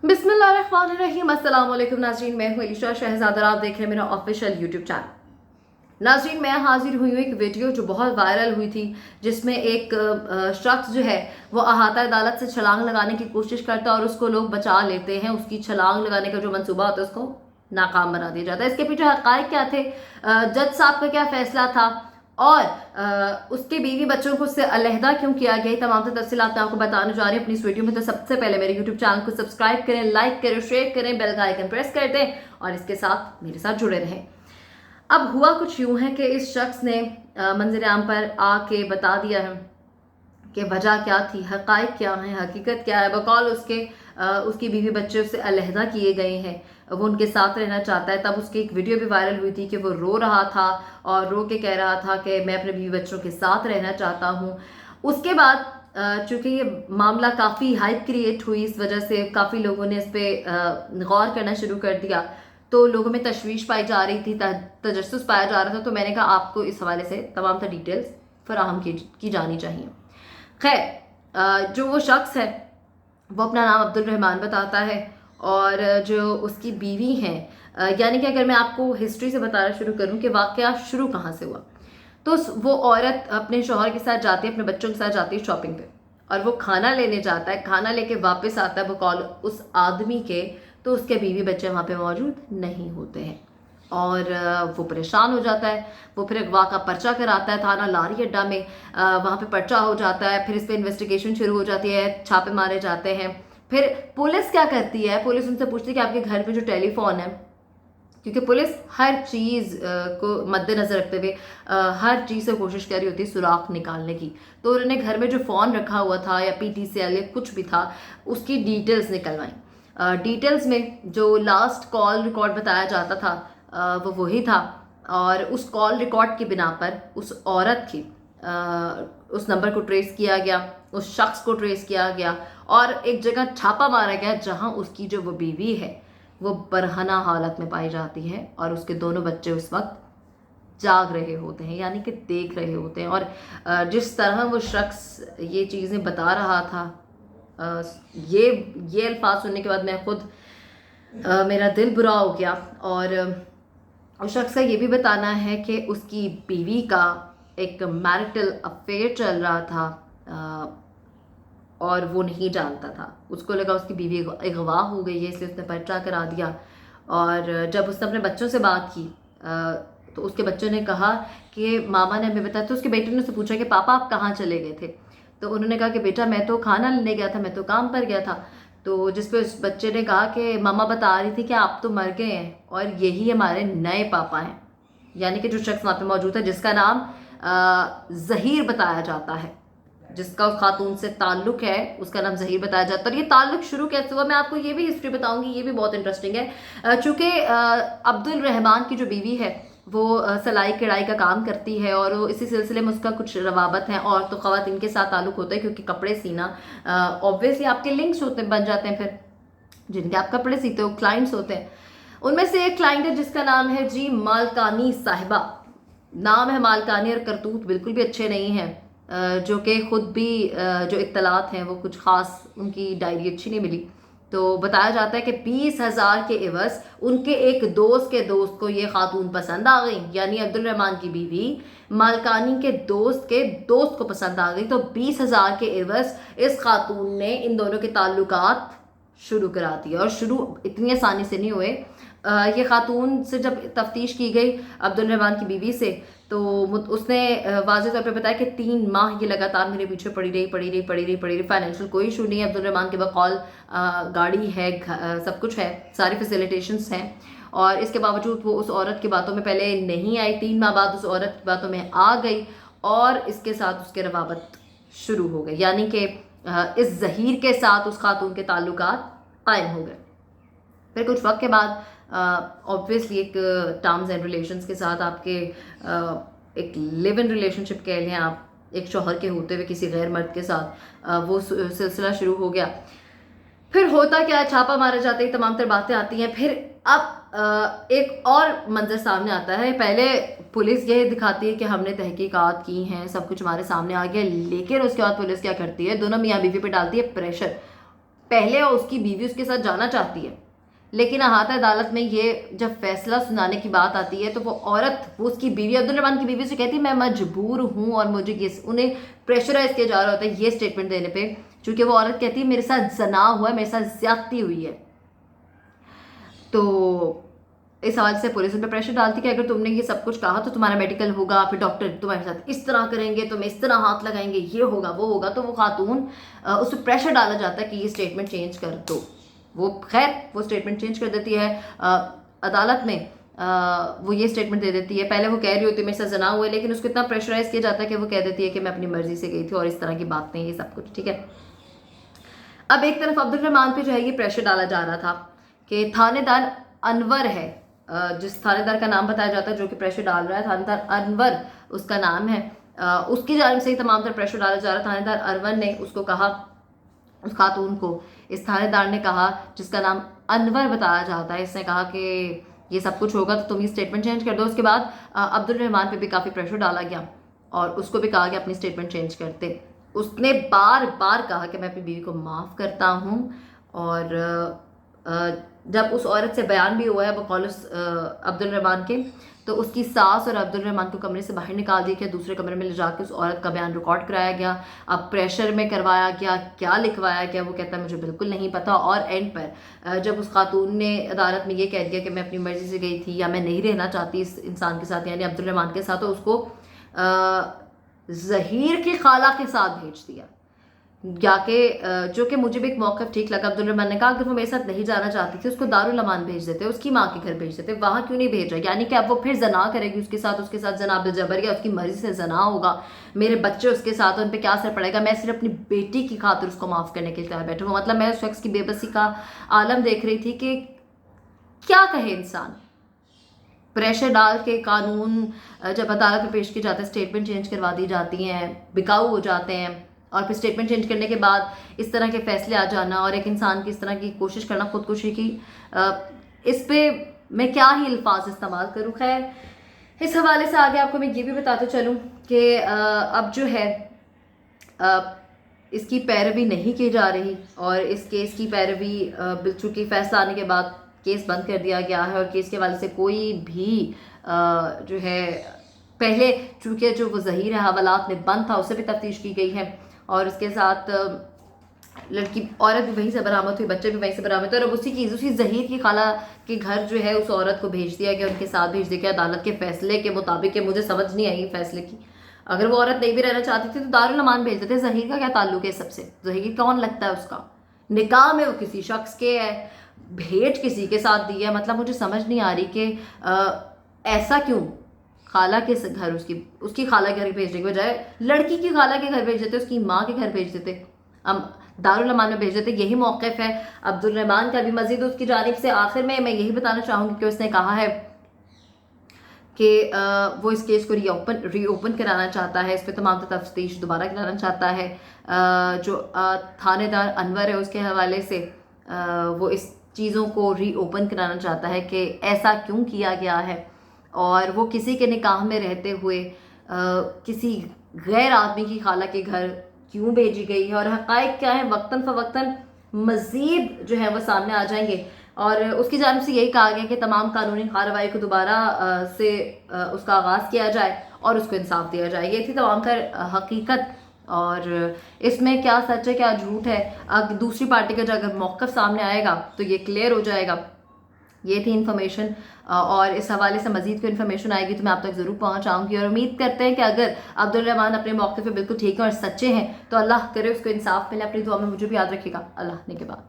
बिस्मिल्लाहिर्रहमानिर्रहीम। अस्सलाम वालेकुम नाज़रीन, मैं हूँ इलिशा शहजाद और आप देख रहे हैं मेरा ऑफिशियल यूट्यूब चैनल। नाज़रीन, मैं हाजिर हुई हूँ एक वीडियो जो बहुत वायरल हुई थी, जिसमें एक शख्स जो है वो अहाता अदालत से छलांग लगाने की कोशिश करता है और उसको लोग बचा लेते हैं। उसकी छलांग लगाने का जो मंसूबा होता है उसको नाकाम बना दिया जाता है। इसके पीछे हक़ाइक़ क्या थे, जज साहब का क्या फैसला था और उसके बीवी बच्चों को उससे अलहदा क्यों किया गया, तमाम तो तफसीलात मैं आपको बताने जा रही हूँ अपनी इस वीडियो में। तो सबसे पहले मेरे यूट्यूब चैनल को सब्सक्राइब करें, लाइक करें, शेयर करें, बेल का आइकन प्रेस कर दें और इसके साथ मेरे साथ जुड़े रहें। अब हुआ कुछ यूं है कि इस शख्स ने मंजर आम पर आके बता दिया है कि वजह क्या थी, हक़ाइक़ क्या है, हकीकत क्या है। बकौल उसकी बीवी बच्चे उससे अलहदा किए गए हैं, वो उनके साथ रहना चाहता है। तब उसकी एक वीडियो भी वायरल हुई थी कि वो रो रहा था और रो के कह रहा था कि मैं अपने बीवी बच्चों के साथ रहना चाहता हूँ। उसके बाद चूँकि ये मामला काफ़ी हाइप क्रिएट हुई, इस वजह से काफ़ी लोगों ने इस पर गौर करना शुरू कर दिया, तो लोगों में तशवीश पाई जा रही थी, तजस्सुस पाया जा रहा था। तो मैंने कहा आपको इस हवाले से तमाम तर डिटेल्स फराहम की जानी चाहिए। खैर, जो वो शख्स है वो अपना नाम अब्दुल रहमान बताता है और जो उसकी बीवी हैं, यानी कि अगर मैं आपको हिस्ट्री से बताना शुरू करूं कि वाकया शुरू कहाँ से हुआ, तो वो औरत अपने शौहर के साथ जाती है, अपने बच्चों के साथ जाती है शॉपिंग पे और वो खाना लेने जाता है। खाना लेके वापस आता है वो कॉल उस आदमी के, तो उसके बीवी बच्चे वहाँ पे मौजूद नहीं होते हैं और वो परेशान हो जाता है। वो फिर अगवा का पर्चा कराता है थाना लारी अड्डा में, वहाँ पे पर्चा हो जाता है। फिर इस पर इन्वेस्टिगेशन शुरू हो जाती है, छापे मारे जाते हैं। फिर पुलिस क्या करती है, पुलिस उनसे पूछती है कि आपके घर में जो टेलीफोन है, क्योंकि पुलिस हर चीज़ को मद्देनजर रखते हुए हर चीज़ से कोशिश कर रही होती है सुराख निकालने की। तो उन्होंने घर में जो फ़ोन रखा हुआ था या PTCL या कुछ भी था, उसकी डिटेल्स निकलवाई। डिटेल्स में जो लास्ट कॉल रिकॉर्ड बताया जाता था वो वही था और उस कॉल रिकॉर्ड की बिना पर उस औरत की उस नंबर को ट्रेस किया गया, उस शख्स को ट्रेस किया गया और एक जगह छापा मारा गया जहां उसकी जो वो बीवी है वो बरहना हालत में पाई जाती है और उसके दोनों बच्चे उस वक्त जाग रहे होते हैं, यानी कि देख रहे होते हैं। और जिस तरह वो शख्स ये चीज़ें बता रहा था, ये अल्फाज सुनने के बाद मैं खुद मेरा दिल बुरा हो गया। और उस शख्स का ये भी बताना है कि उसकी बीवी का एक मैरिटल अफेयर चल रहा था और वो नहीं जानता था। उसको लगा उसकी बीवी अगवा हो गई है, इसलिए उसने पर्चा करा दिया। और जब उसने अपने बच्चों से बात की तो उसके बच्चों ने कहा कि मामा ने हमें बताया। तो उसके बेटे ने उससे पूछा कि पापा आप कहाँ चले गए थे, तो उन्होंने कहा कि बेटा मैं तो खाना लेने गया था, मैं तो काम पर गया था। तो जिस पे उस बच्चे ने कहा कि मामा बता रही थी कि आप तो मर गए हैं और यही हमारे नए पापा हैं, यानी कि जो शख्स वहाँ पे मौजूद है जिसका नाम जहीर बताया जाता है, जिसका उस खातून से ताल्लुक है, उसका नाम जहीर बताया जाता है। और ये ताल्लुक शुरू कैसे हुआ मैं आपको ये भी हिस्ट्री बताऊंगी, ये भी बहुत इंटरेस्टिंग है। चूँकि अब्दुल रहमान की जो बीवी है वो सिलाई कढ़ाई का काम करती है और वो इसी सिलसिले में उसका कुछ रवाबत है और तो ख़वातीन के साथ ताल्लुक होता है, क्योंकि कपड़े सीना ऑब्वियसली आपके लिंक्स होते बन जाते हैं, फिर जिनके आप कपड़े सीते हो क्लाइंट्स होते हैं। उनमें से एक क्लाइंट है जिसका नाम है जी मालकानी साहिबा। नाम है मालकानी और करतूत बिल्कुल भी अच्छे नहीं हैं, जो कि खुद भी जो इत्तलात हैं वो कुछ ख़ास, उनकी डायरी अच्छी नहीं मिली। तो बताया जाता है कि 20,000 के एवज उनके एक दोस्त के दोस्त को ये खातून पसंद आ गई, यानी अब्दुल रहमान की बीवी मालकानी के दोस्त को पसंद आ गई। तो 20,000 के एवज इस खातून ने इन दोनों के ताल्लुकात शुरू करा दिए और शुरू इतनी आसानी से नहीं हुए। ये खातून से जब तफ्तीश की गई अब्दुल रहमान की बीवी से, तो उसने वाज़ेह तौर पे बताया कि 3 माह ये लगातार मेरे पीछे पड़ी रही। फाइनेंशियल कोई इशू नहीं है अब्दुल रहमान के बकौल, गाड़ी है, सब कुछ है, सारी फैसिलिटेशंस हैं और इसके बावजूद वो उस औरत की बातों में पहले नहीं आई। 3 माह बाद उस औरत की बातों में आ गई और इसके साथ उसके रवाबत शुरू हो गए, यानी कि इस जहीर के साथ उस खातून के ताल्लुकात कायम हो गए। फिर कुछ वक्त के बाद ऑब्वियसली एक टर्म्स एंड रिलेशंस के साथ आपके एक लिव इन रिलेशनशिप कह लें आप, एक शौहर के होते हुए किसी गैर मर्द के साथ वो सिलसिला शुरू हो गया। फिर होता क्या, छापा मारा जाता है, तमाम तर बातें आती हैं। फिर अब एक और मंजर सामने आता है। पहले पुलिस ये दिखाती है कि हमने तहकीकात की हैं, सब कुछ हमारे सामने आ गया, लेकिन उसके बाद पुलिस क्या करती है, दोनों मियाँ बीवी पे डालती है प्रेशर पहले उसकी बीवी उसके साथ जाना चाहती है, लेकिन अहाता अदालत में ये जब फैसला सुनाने की बात आती है तो वो औरत, वो उसकी बीवी, अब्दुल रहमान की बीवी से कहती है मैं मजबूर हूँ और मुझे ये, उन्हें प्रेशराइज किया जा रहा होता है ये स्टेटमेंट देने पे, चूंकि वो औरत कहती है मेरे साथ जना हुआ है, मेरे साथ ज्यादती हुई है। तो इस हवाले से पुलिस उन पर प्रेशर डालती है कि अगर तुमने ये सब कुछ कहा तो तुम्हारा मेडिकल होगा, फिर डॉक्टर तुम्हारे साथ इस तरह करेंगे, तुम्हें इस तरह हाथ लगाएंगे, ये होगा वो होगा। तो वो खातून, उस पर प्रेशर डाला जाता है कि ये स्टेटमेंट चेंज कर दो। वो खैर वो स्टेटमेंट चेंज कर देती है। अदालत में वो ये स्टेटमेंट दे देती है, पहले वो कह रही होती है मेरे साथ जना हुआ है, लेकिन उसको इतना प्रेशराइज किया जाता है कि वो कह देती है कि मैं अपनी मर्जी से गई थी और इस तरह की बात नहीं, ये सब कुछ ठीक है। अब एक तरफ अब्दुल रहमान पे जो है ये प्रेशर डाला जा रहा था कि थानेदार अनवर है, जिस थानेदार का नाम बताया जाता है जो कि प्रेशर डाल रहा है, थानेदार अनवर उसका नाम है, उसकी जानिब से ही तमाम तरह प्रेशर डाला जा रहा है। थानेदार अनवर ने उसको कहा, उस खातून को इस थानेदार ने कहा जिसका नाम अनवर बताया जाता है, इसने कहा कि ये सब कुछ होगा तो तुम ये स्टेटमेंट चेंज कर दो। उसके बाद अब्दुल रहमान पे भी काफ़ी प्रेशर डाला गया और उसको भी कहा गया अपनी स्टेटमेंट चेंज करते। उसने बार बार कहा कि मैं अपनी बीवी को माफ़ करता हूँ, और जब उस औरत से बयान भी हुआ है बकौल अब्दुल रहमान के, तो उसकी सास और अब्दुल रहमान को कमरे से बाहर निकाल दिया गया, दूसरे कमरे में ले जाकर उस औरत का बयान रिकॉर्ड कराया गया। अब प्रेशर में करवाया गया, क्या लिखवाया गया वो कहता है मुझे बिल्कुल नहीं पता। और एंड पर जब उस खातून ने अदालत में ये कह दिया कि मैं अपनी मर्जी से गई थी या मैं नहीं रहना चाहती इस इंसान के साथ, यानी अब्दुल रहमान के साथ, तो उसको ज़हीर की खाला के साथ भेज दिया जाके, जो कि मुझे भी एक मौक़िफ़ ठीक लगा। अब्दुल रहमान ने कहा अगर वो मेरे साथ नहीं जाना चाहती थी उसको दारुल अमान भेज देते, उसकी माँ के घर भेज देते, वहाँ क्यों नहीं भेज रहा? यानी कि अब वो फिर जना करेगी उसके साथ जना बिल जबर, या उसकी मर्जी से जना होगा, मेरे बच्चे उसके साथ, उन पर क्या असर पड़ेगा? मैं सिर्फ अपनी बेटी की खातिर उसको माफ़ करने के लिए तैयार बैठा हूँ। मतलब मैं उस शख्स की बेबसी का आलम देख रही थी कि क्या कहे इंसान। प्रेशर डाल के कानून जब अदालत में पेश किए जाते हैं, स्टेटमेंट चेंज करवा दी जाती हैं, बिकाऊ हो जाते हैं, और फिर स्टेटमेंट चेंज करने के बाद इस तरह के फैसले आ जाना और एक इंसान की इस तरह की कोशिश करना खुदकुशी की, इस पे मैं क्या ही अल्फाज इस्तेमाल करूँ। खैर इस हवाले से आगे आपको मैं ये भी बताते चलूँ कि अब जो है इसकी पैरवी नहीं की जा रही, और इस केस की पैरवी चूँकि फैसला आने के बाद केस बंद कर दिया गया है, और केस के हवाले से कोई भी जो है, पहले चूँकि जो वो ज़हीर हवालात में बंद था उससे भी तफ्तीश की गई है, और उसके साथ लड़की औरत भी वहीं से बरामद हुई, बच्चे भी वहीं से बरामद हुए, और उसी ज़हीर की खाला के घर जो है उस औरत को भेज दिया गया, उनके साथ भेज दिया गया अदालत के फैसले के मुताबिक। मुझे समझ नहीं आई फैसले की, अगर वो औरत नहीं भी रहना चाहती थी तो दारुल अमान भेज देते। ज़हीर का क्या ताल्लुक है सबसे? ज़हीर कौन लगता है उसका? निकाह में वो किसी शख्स के है, भेंट किसी के साथ दी है। मतलब मुझे समझ नहीं आ रही कि ऐसा क्यों खाला के घर, उसकी खाला के घर भेजने के बजाय लड़की की खाला के घर भेज देते, उसकी माँ के घर भेज देते, दारुल अमान में भेज देते। यही मौक़िफ़ है अब्दुल रहमान का भी। मज़ीद उसकी जानिब से आखिर में मैं यही बताना चाहूँगी कि उसने कहा है कि वो इस केस को रीओपन कराना चाहता है, इस पर तमाम तफ्तीश दोबारा कराना चाहता है। जो थानेदार अनवर है उसके हवाले से वो इस चीज़ों को रीओपन कराना चाहता है कि ऐसा क्यों किया गया है, और वो किसी के निकाह में रहते हुए किसी गैर आदमी की खाला के घर क्यों भेजी गई है, और हक़ाइक़ क्या है वक्तन फ़वक्तन मज़ीद जो है वो सामने आ जाएंगे। और उसकी जानिब से यही कहा गया कि तमाम कानूनी कार्रवाई को दोबारा से उसका आगाज़ किया जाए और उसको इंसाफ दिया जाए। ये थी तमाम तर हकीकत, और इसमें क्या सच है क्या झूठ है, अगर दूसरी पार्टी का अगर मौक़िफ़ सामने आएगा तो ये क्लियर हो जाएगा। ये थी इन्फॉर्मेशन, और इस हवाले से मज़ीद कोई इन्फॉर्मेशन आएगी तो मैं आप तक ज़रूर पहुंचाऊंगी। और उम्मीद करते हैं कि अगर अब्दुल रहमान अपने मौक़िफ़ पे बिल्कुल ठीक है और सच्चे हैं तो अल्लाह करे उसको इंसाफ मिले। अपनी दुआ में मुझे भी याद रखिएगा। अल्लाह ने के बाद।